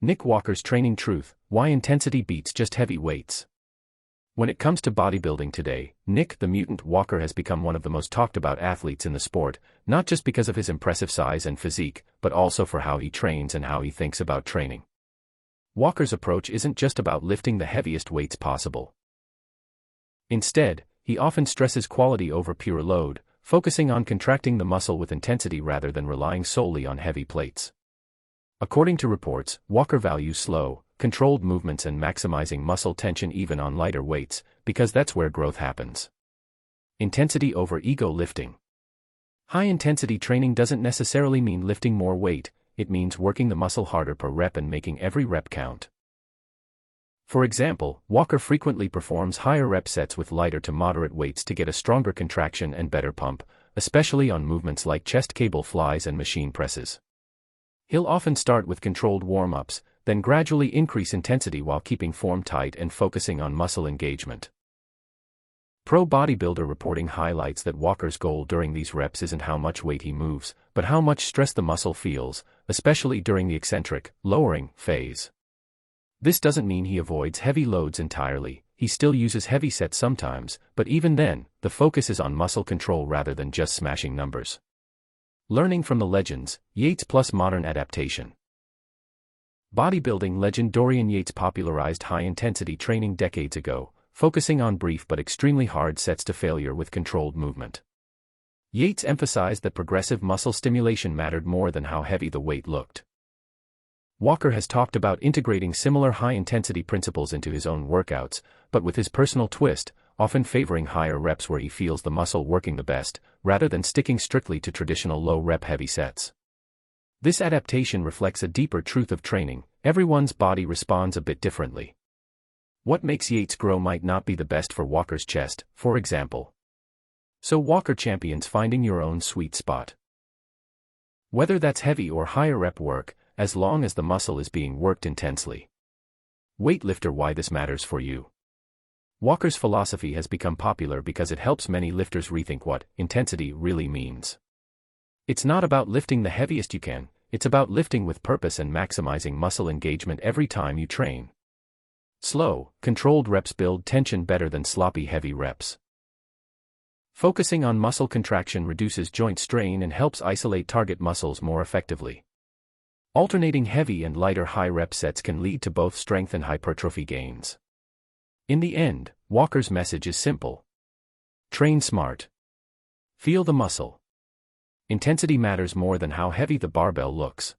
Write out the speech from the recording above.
Nick Walker's Training Truth: Why Intensity Beats Just Heavy Weights. When it comes to bodybuilding today, Nick the Mutant Walker has become one of the most talked about athletes in the sport, not just because of his impressive size and physique, but also for how he trains and how he thinks about training. Walker's approach isn't just about lifting the heaviest weights possible. Instead, he often stresses quality over pure load, focusing on contracting the muscle with intensity rather than relying solely on heavy plates. According to reports, Walker values slow, controlled movements and maximizing muscle tension even on lighter weights, because that's where growth happens. Intensity over ego lifting. High-intensity training doesn't necessarily mean lifting more weight, it means working the muscle harder per rep and making every rep count. For example, Walker frequently performs higher rep sets with lighter to moderate weights to get a stronger contraction and better pump, especially on movements like chest cable flies and machine presses. He'll often start with controlled warm-ups, then gradually increase intensity while keeping form tight and focusing on muscle engagement. Pro Bodybuilder reporting highlights that Walker's goal during these reps isn't how much weight he moves, but how much stress the muscle feels, especially during the eccentric, lowering phase. This doesn't mean he avoids heavy loads entirely, he still uses heavy sets sometimes, but even then, the focus is on muscle control rather than just smashing numbers. Learning from the legends, Yates plus modern adaptation. Bodybuilding legend Dorian Yates popularized high-intensity training decades ago, focusing on brief but extremely hard sets to failure with controlled movement. Yates emphasized that progressive muscle stimulation mattered more than how heavy the weight looked. Walker has talked about integrating similar high-intensity principles into his own workouts, but with his personal twist, often favoring higher reps where he feels the muscle working the best, rather than sticking strictly to traditional low-rep heavy sets. This adaptation reflects a deeper truth of training: everyone's body responds a bit differently. What makes Yates grow might not be the best for Walker's chest, for example. So Walker champions finding your own sweet spot. Whether that's heavy or higher rep work, as long as the muscle is being worked intensely. Weightlifter: why this matters for you. Walker's philosophy has become popular because it helps many lifters rethink what intensity really means. It's not about lifting the heaviest you can, it's about lifting with purpose and maximizing muscle engagement every time you train. Slow, controlled reps build tension better than sloppy heavy reps. Focusing on muscle contraction reduces joint strain and helps isolate target muscles more effectively. Alternating heavy and lighter high rep sets can lead to both strength and hypertrophy gains. In the end, Walker's message is simple. Train smart. Feel the muscle. Intensity matters more than how heavy the barbell looks.